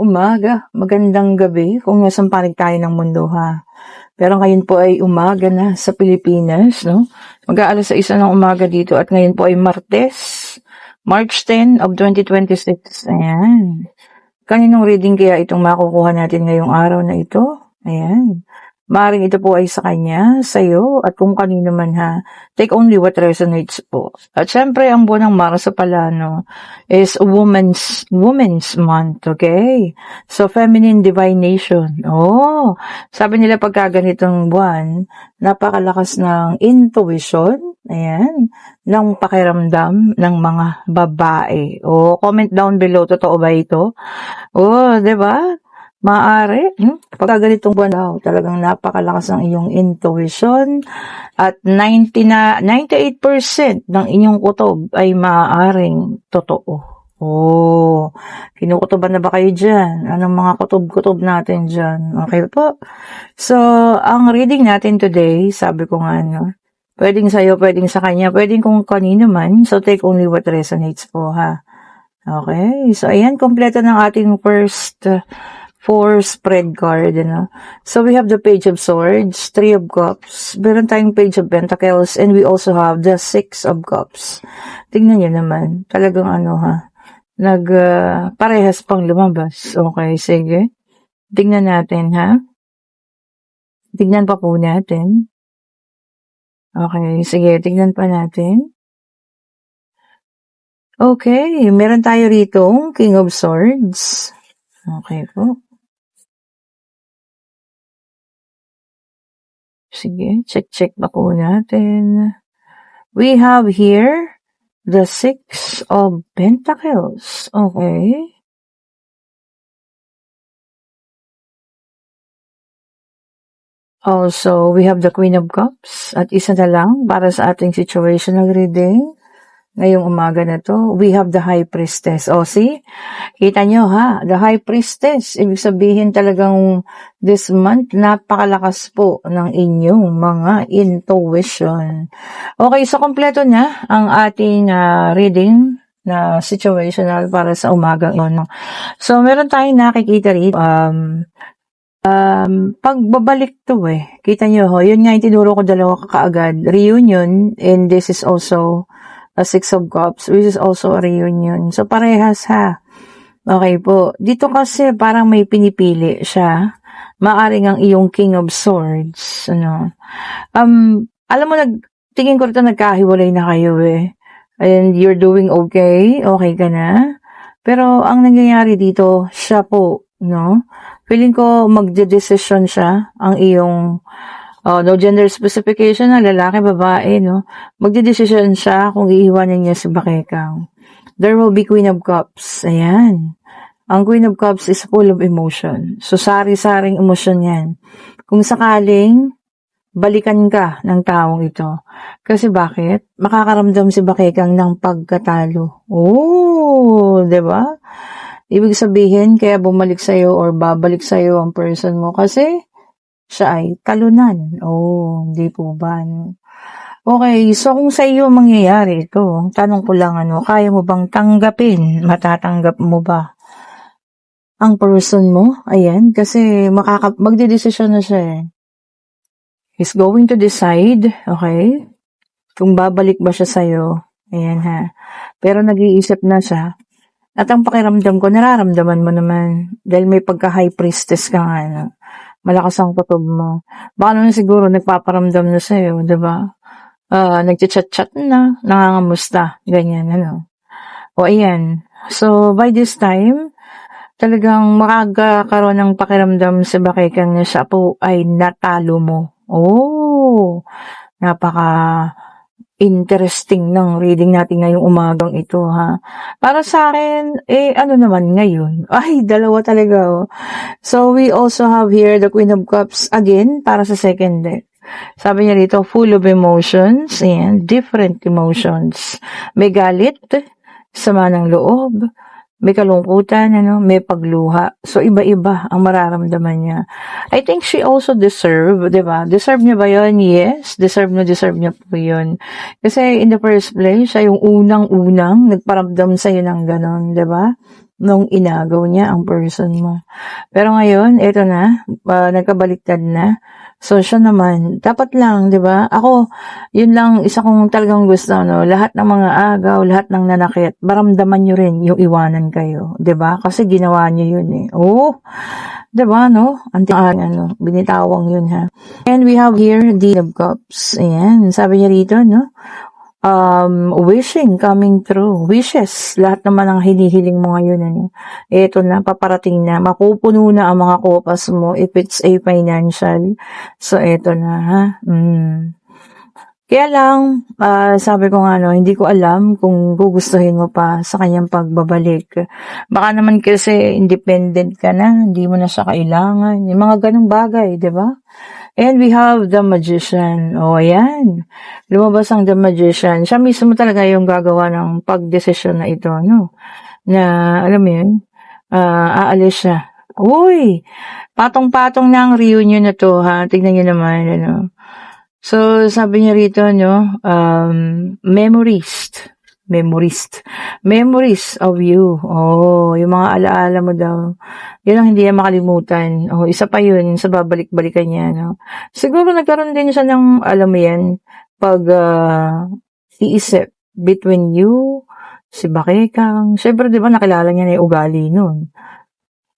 umaga, magandang gabi kung nasaan panig tayo ng mundo ha. Pero ngayon po ay umaga na sa Pilipinas, no? Mag-aalas 6 ng umaga dito at ngayon po ay Martes, March 10 of 2026. Ayan. Kaninong reading kaya itong makukuha natin ngayong araw na ito? Ayan. Maaaring ito po ay sa kanya, sa iyo, at kung kanino man ha. Take only what resonates po. At syempre, ang buwan ng Marso pala, no, is Women's Month, okay? So, Feminine Divination. Oh, sabi nila pagka ganitong buwan, napakalakas ng intuition, ayan, ng pakiramdam ng mga babae. Oh, comment down below, totoo ba ito? Oh, 'di ba? Maaari, pagka ganitong buwan daw, talagang napakalakas ng iyong intuition at 98% ng inyong kutob ay maaaring totoo. Oh, kinukutoban na ba kayo dyan? Anong mga kutob-kutob natin dyan? Okay po? So, ang reading natin today, sabi ko nga, no, pwedeng sa'yo, pwedeng sa kanya, pwedeng kung kanino man. So, take only what resonates po, ha? Okay, so ayan, kompleto ng ating first four spread card, So we have the Page of Swords, Three of Cups, meron tayong Page of Pentacles, and we also have the Six of Cups. Tingnan nyo naman, talagang parehas pang lumabas. Okay, sige. Tingnan natin, ha? Tingnan pa po natin. Okay, sige, tingnan pa natin. Okay, meron tayo rito, King of Swords. Okay po. Sige, check pa po natin. We have here the Six of Pentacles. Okay. Also, we have the Queen of Cups. At isa na lang para sa ating situational reading. Ngayong umaga na to, we have the High Priestess. O, see? Kita nyo ha, the High Priestess. Ibig sabihin talagang this month, napakalakas po ng inyong mga intuition. Okay, so kompleto na ang ating reading na situational para sa umagang ito. So, meron tayong nakikita rito. Pagbabalik to Kita nyo ho, yun nga yung tinuro ko dalawa kaagad. Reunion, and this is also a Six of Cups, which is also a reunion. So, parehas ha. Okay po. Dito kasi parang may pinipili siya. Maaring ang iyong King of Swords. Alam mo, tingin ko rito nagkahiwalay na kayo And you're doing okay. Okay ka na. Pero, ang nangyayari dito, siya po, no? Feeling ko magde-decision siya, ang iyong no gender specification na lalaki, babae, no? Magdedesisyon siya kung iiwanan niya si Bakekang. There will be Queen of Cups. Ayan. Ang Queen of Cups is full of emotion. So, sari-saring emosyon yan. Kung sakaling balikan ka ng taong ito. Kasi bakit? Makakaramdam si Bakekang ng pagkatalo. Oh, 'di ba? Ibig sabihin, kaya bumalik sa'yo or babalik sa'yo ang person mo kasi siya ay talunan. Oh, hindi po ba? Okay, so kung sa iyo mangyayari ito, tanong ko lang kaya mo bang tanggapin? Matatanggap mo ba ang person mo? Ayan, kasi magdedesisyon na siya He's going to decide, okay? Kung babalik ba siya sa'yo. Ayan ha. Pero nag-iisip na siya. At ang pakiramdam ko, nararamdaman mo naman. Dahil may pagka-high priestess ka nga, malakas ang kutob mo. Baka naman siguro nagpaparamdam na sa'yo, diba? Nagchat-chat na, nangangamusta, ganyan, O ayan. So, by this time, talagang makakaroon ng pakiramdam sa Bakekang na siya po ay natalo mo. Oh, napaka-interesting ng reading natin ngayong umagang ito, ha? Para sa akin, ano naman ngayon? Ay, dalawa talaga, So, we also have here the Queen of Cups again, para sa second deck. Sabi niya dito, full of emotions, and different emotions. May galit, sama ng loob, may kalungkutan, may pagluha. So, iba-iba ang mararamdaman niya. I think she also deserve, diba? Deserve niya ba yun? Yes. Deserve niya po yun. Kasi in the first place, siya yung unang-unang nagparamdam sa'yo ng ganon, diba? nung inagaw niya ang person mo. Pero ngayon, eto na, nagkabaliktad na. So, siya naman, dapat lang, di ba? Ako, yun lang, isa kong talagang gusto, no? Lahat ng mga agaw, lahat ng nanakit, maramdaman nyo rin yung iwanan kayo, di ba? Kasi ginawa nyo yun eh. Oh, di ba, no? Binitawang yun, ha? And we have here, the of Cups. Ayan, sabi niya rito, no? Wishing coming true. Wishes. Lahat naman ang hinihiling mo ngayon. Ano? Ito na, paparating na. Mapupuno na ang mga kopas mo if it's a financial. So, ito na, ha? Kaya lang, sabi ko nga, no, hindi ko alam kung gugustuhin mo pa sa kanyang pagbabalik. Baka naman kasi independent ka na, hindi mo na siya kailangan. Yung mga ganong bagay, di ba? And we have the Magician. O, ayan. Lumabas ang the Magician. Siya mismo talaga yung gagawa ng pagdesisyon na ito, no? Na, alam mo yun, aalis siya. Uy! Patong-patong na ang reunion na to, ha? Tignan nyo naman, ano? So, sabi niya rito, no? Memories of you. Oh, yung mga alaala mo daw. Yun ang hindi niya makalimutan. Oh, isa pa yun sa babalik-balikan niya, no? Siguro nagkaroon din siya ng, alam mo yan, pag iisip between you, si Bakekang. Siyempre, di ba, nakilala niya na yung ugali nun.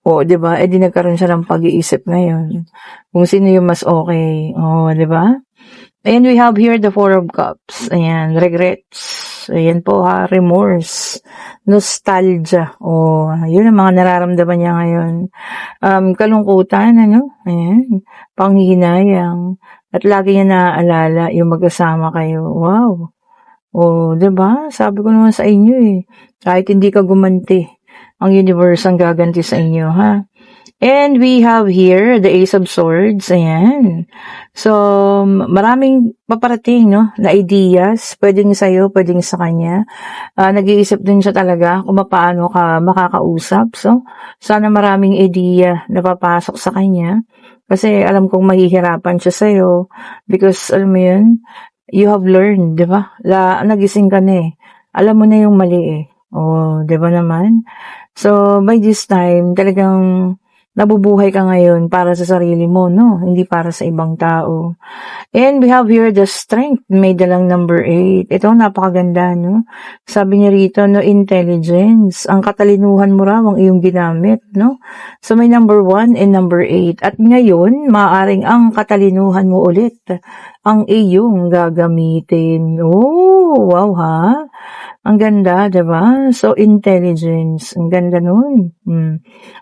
O, di ba? Eh, di nagkaroon siya ng pag-iisip ngayon. Kung sino yung mas okay. O, di ba? And we have here the Four of Cups. Ayan, regrets. Ayan po ha, remorse, nostalgia. O, yun ang mga nararamdaman niya ngayon. Kalungkutan, ano? Ayan, panghihinayang. At lagi niya naaalala yung magkasama kayo. Wow. O, diba? Sabi ko naman sa inyo eh. Kahit hindi ka gumanti, ang universe ang gaganti sa inyo, ha? And we have here the Ace of Swords. Ayan. So, maraming paparating, no? Na ideas. Pwedeng sa'yo, pwedeng sa kanya. Nag-iisip din siya talaga kung paano ka makakausap. So, sana maraming idea na papasok sa kanya. Kasi alam kong mahihirapan siya sa'yo. Because, alam mo yun, you have learned, di ba? Nagising ka na eh. Alam mo na yung mali eh. Oh, di ba naman? So, by this time, talagang nabubuhay ka ngayon para sa sarili mo, no? Hindi para sa ibang tao. And we have here the Strength. May dalang number 8. Ito, napakaganda, no? Sabi niya rito, no, intelligence. Ang katalinuhan mo raw ang iyong ginamit, no? So, may number 1 and number 8. At ngayon, maaaring ang katalinuhan mo ulit ang iyong gagamitin. Oh, wow, ha? Ang ganda, diba? So, intelligence. Ang ganda nun.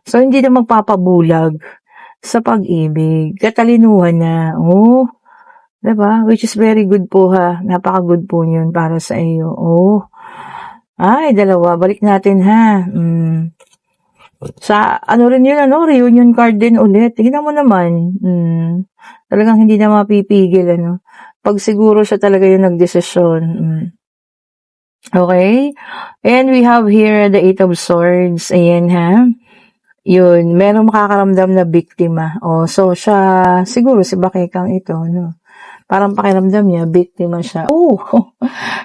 So, hindi na magpapabulag sa pag-ibig. Katalinuhan na. Oh, diba? Which is very good po, ha? Napaka-good po yun para sa iyo. Oh. Ay, dalawa. Balik natin, ha? Sa, ano rin yun, ano? Reunion card din ulit. Tignan mo naman. Talagang hindi na mapipigil, ano? Pag siguro siya talaga yung nagdesisyon. Okay? And we have here the Eight of Swords. Ayan, ha? Yun, merong makakaramdam na biktima. O, so, siya, siguro si Bakekang ito, no? Parang pakiramdam niya, biktima siya. Oh,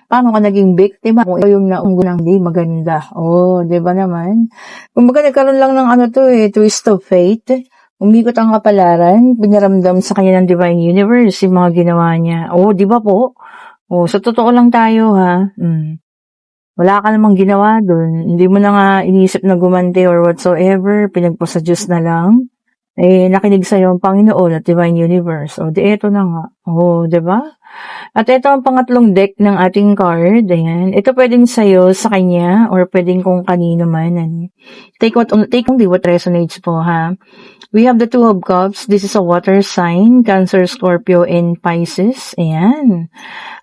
paano ka naging biktima kung ikaw yung naunggo ng hindi maganda? Oh, di ba naman? Kung baga nagkaroon lang ng ano to eh, twist of fate. Umikot ang kapalaran, pinaramdam sa kanya ng Divine Universe yung mga ginawa niya. Oh, di ba po? Oh, sa totoo lang tayo, ha? Wala ka namang ginawa dun. Hindi mo na nga inisip na gumanti or whatsoever. Pinagpo sa Diyos na lang. Eh, nakinig sa'yo ang Panginoon at Divine Universe. O, di eto na nga. O, diba? At ito ang pangatlong deck ng ating card. Ayan. Ito pwedeng sa'yo, sa kanya, or pwedeng kung kanino man. Take only what resonates po, ha? We have the Two of Cups. This is a water sign. Cancer, Scorpio, and Pisces. Ayan.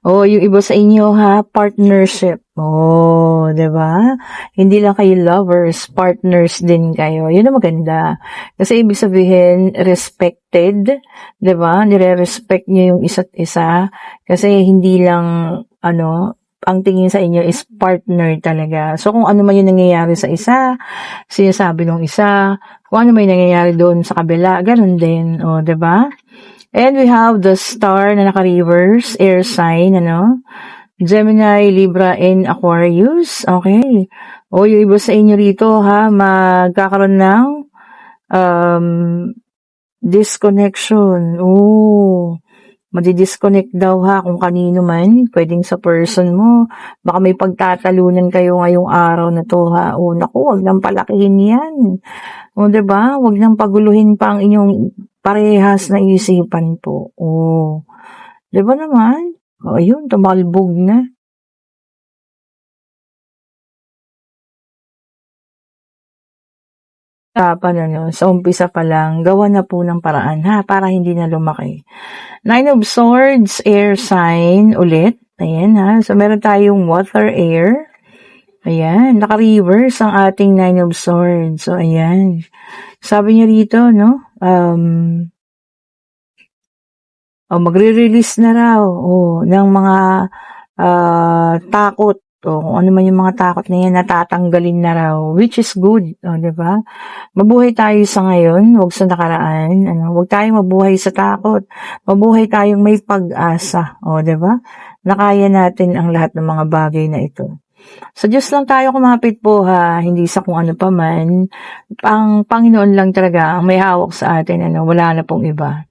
Oh, yung iba sa inyo, ha? Partnership. Oh, diba? Hindi lang kayo lovers, partners din kayo. Yun ang maganda. Kasi ibig sabihin, respected. Diba? Nire-respect nyo yung isa't isa. Kasi hindi lang, ang tingin sa inyo is partner talaga. So, kung ano man yung nangyayari sa isa, sinasabi ng isa, kung ano man yung nangyayari doon sa kabila, ganun din. O, diba? And we have the star na naka-reverse, air sign, Gemini, Libra, and Aquarius. Okay. O, yung iba sa inyo rito, ha, magkakaroon ng um, disconnection. Oh, madi-disconnect daw ha kung kanino man, pwedeng sa person mo. Baka may pagtatalunan kayo ngayong araw na to ha. O, naku, wag nang palakihin yan. O, diba? Wag nang paguluhin pa ang inyong parehas na isipan po. O, diba naman? O, ayun, tumalbog na. Sa umpisa pa lang, gawa na po ng paraan ha, para hindi na lumaki. Nine of Swords, air sign ulit. Ayan ha. So, meron tayong water, air. Ayan. Naka-reverse ang ating Nine of Swords. So, ayan. Sabi niya rito, no? Magre-release na raw ng mga takot. Kung ano man yung mga takot na yan, natatanggalin na raw. Which is good. Diba? Mabuhay tayo sa ngayon, wag sa nakaraan. Wag tayong mabuhay sa takot. Mabuhay tayong may pag-asa. Diba? Nakaya natin ang lahat ng mga bagay na ito. Sa Diyos lang tayo kumapit po ha, hindi sa kung ano pa man. Ang Panginoon lang talaga ang may hawak sa atin, wala na pong iba.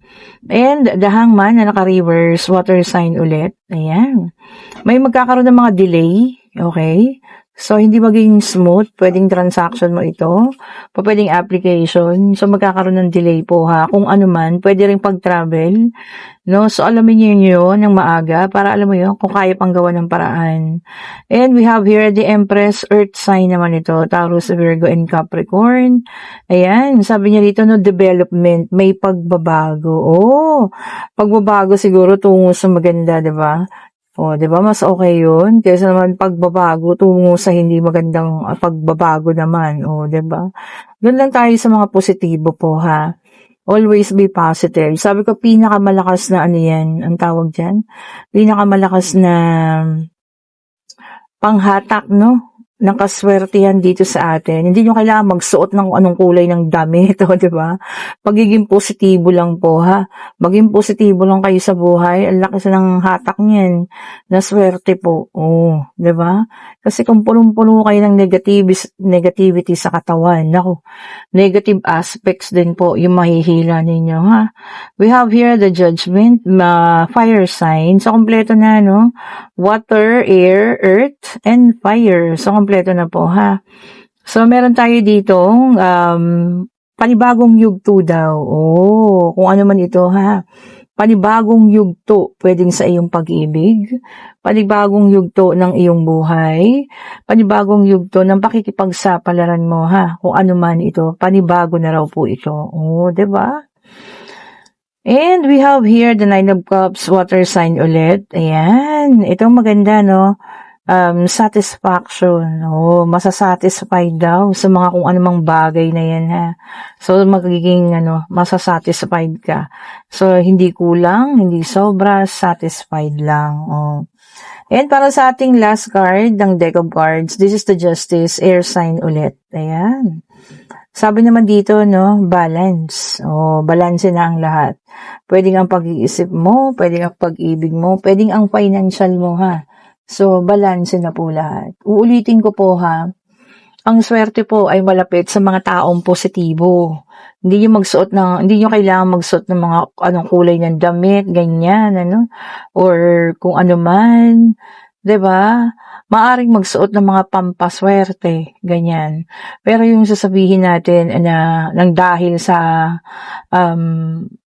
And the Hangman na naka-reverse, water sign ulit. Ayan. May magkakaroon ng mga delay. Okay? So, hindi maging smooth. Pwedeng transaction mo ito. Pwedeng application. So, magkakaroon ng delay po ha. Kung ano man, pwede rin pag-travel. No? So, alamin niyo yun ng maaga para alam mo yun kung kaya pang gawa ng paraan. And we have here the Empress, Earth sign naman ito. Taurus, Virgo, and Capricorn. Ayan. Sabi niya dito, no, development. May pagbabago. Pagbabago siguro tungo sa maganda, diba? Diba? Mas okay yun. Kaysa naman pagbabago tungo sa hindi magandang pagbabago naman. Diba? Doon lang tayo sa mga positibo po, ha? Always be positive. Sabi ko, pinakamalakas na yan, ang tawag dyan? Pinakamalakas na panghatak, no? Ng kaswertihan dito sa atin. Hindi nyo kailangan magsuot ng anong kulay ng damit, di ba? Pagiging positibo lang po, ha? Maging positibo lang kayo sa buhay. Ang laki sa ng hatak niyan na swerte po. Di ba? Kasi kung punong-puno kayo ng negativity sa katawan, naku, negative aspects din po yung mahihila ninyo, ha? We have here the Judgment, fire sign. So, kompleto na, no? Water, air, earth, and fire. So, kompleto na po, ha? So, meron tayo ditong panibagong yugto daw. Kung ano man ito, ha? Panibagong yugto pwedeng sa iyong pag-ibig, panibagong yugto ng iyong buhay, panibagong yugto ng pakikipagsapalaran mo, ha? Kung ano man ito, panibago na raw po ito. Diba? And we have here the Nine of Cups, water sign ulit. Ayan. Itong maganda, no? Satisfaction. Masasatisfied daw sa mga kung anumang bagay na yan, ha. So, magiging, masasatisfied ka. So, hindi kulang, hindi sobra, satisfied lang. And para sa ating last card, ng deck of cards, this is the Justice, air sign ulit. Ayan. Sabi naman dito, no, balance. Balance na ang lahat. Pwedeng ang pag-iisip mo, pwedeng ang pag-ibig mo, pwedeng ang financial mo, ha. So, balance na po lahat. Uulitin ko po, ha. Ang swerte po ay malapit sa mga taong positibo. Hindi nyo kailangan magsuot ng mga anong kulay ng damit, ganyan, or kung ano man. 'Di ba? Maaring magsuot ng mga pampaswerte, ganyan. Pero yung sasabihin natin na nang dahil sa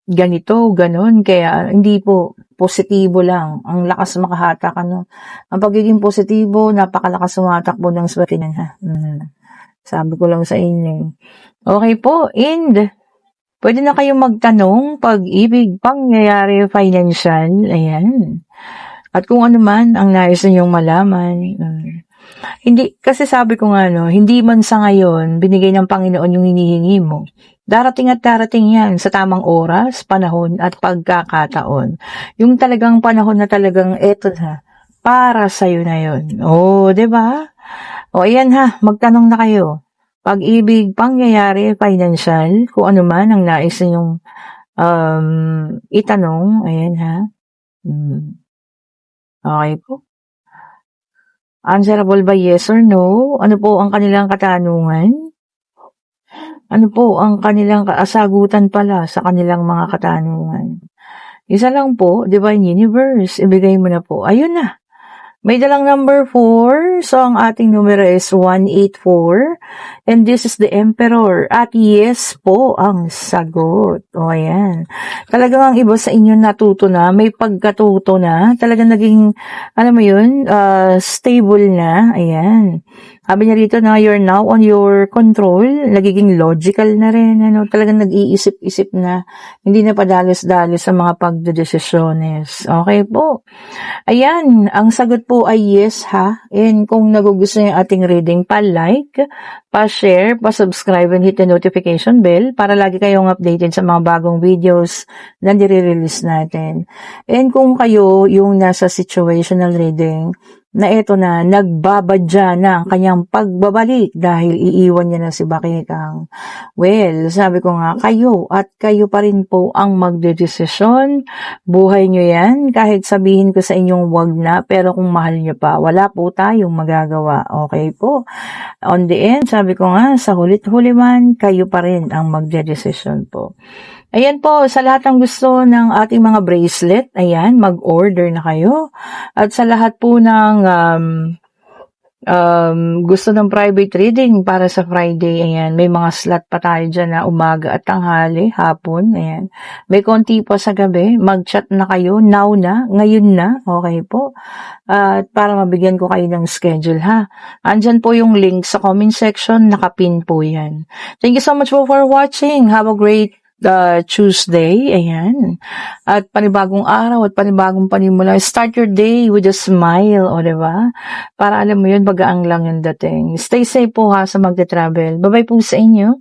ganito, ganun, kaya hindi po, positibo lang. Ang lakas makahatak, Ang pagiging positibo, napakalakas sumatakbo ng swerte niyan, ha. Sabi ko lang sa inyo. Okay po, and pwede na kayong magtanong, pag-ibig, pangyayari, financial, ayan. At kung ano man ang nais ninyong malaman. Hindi, kasi sabi ko nga, hindi man sa ngayon, binigay ng Panginoon yung hinihingi mo. Darating at darating yan sa tamang oras, panahon, at pagkakataon. Yung talagang panahon na talagang eto na, para sa'yo na yun. diba? Ayan ha, magtanong na kayo. Pag-ibig, pangyayari, financial, kung ano man ang nais ninyong itanong, ayan ha. Okay po. Answerable ba yes or no? Ano po ang kanilang katanungan? Ano po ang kanilang kasagutan pala sa kanilang mga katanungan? Isa lang po, Divine Universe, ibigay mo na po. Ayun na. May dalang number 4. So, ang ating numero is 184. And this is the Emperor. At yes po ang sagot. O, ayan. Talagang ang iba sa inyo natuto na, may pagkatuto na. Talagang naging, alam mo yun, stable na. Ayan. Sabi niya rito na you're now on your control. Nagiging logical na rin. Ano? Talagang nag-iisip-isip na. Hindi na padalos-dalos sa mga pagdedesisyones. Okay po. Ayan, ang sagot po ay yes ha. And kung nagugustuhan yung ating reading, pa-like, pa-share, pa-subscribe, and hit the notification bell para lagi kayong updated sa mga bagong videos na nire-release natin. And kung kayo yung nasa situational reading, na eto na, nagbabadya na ang kanyang pagbabalik dahil iiwan niya na si Bakekang. Well, sabi ko nga, kayo at kayo pa rin po ang magdedesisyon. Buhay nyo yan, kahit sabihin ko sa inyong wag na, pero kung mahal nyo pa, wala po tayong magagawa. Okay po? On the end, sabi ko nga, sa hulit-huli man, kayo pa rin ang magdedesisyon po. Ayan po, sa lahat ng gusto ng ating mga bracelet, ayan, mag-order na kayo. At sa lahat po ng gusto ng private reading para sa Friday, ayan, may mga slot pa tayo dyan na umaga at tanghali, hapon, ayan. May konti pa sa gabi, mag-chat na kayo, now na, ngayon na, okay po. At para mabigyan ko kayo ng schedule, ha. Andyan po yung link sa comment section, nakapin po yan. Thank you so much for watching. Have a great Tuesday, ayan. At panibagong araw at panibagong panimula. Start your day with a smile, o diba? Para alam mo yun, bagaang lang yung dating. Stay safe po ha sa magte-travel. Bye-bye po sa inyo.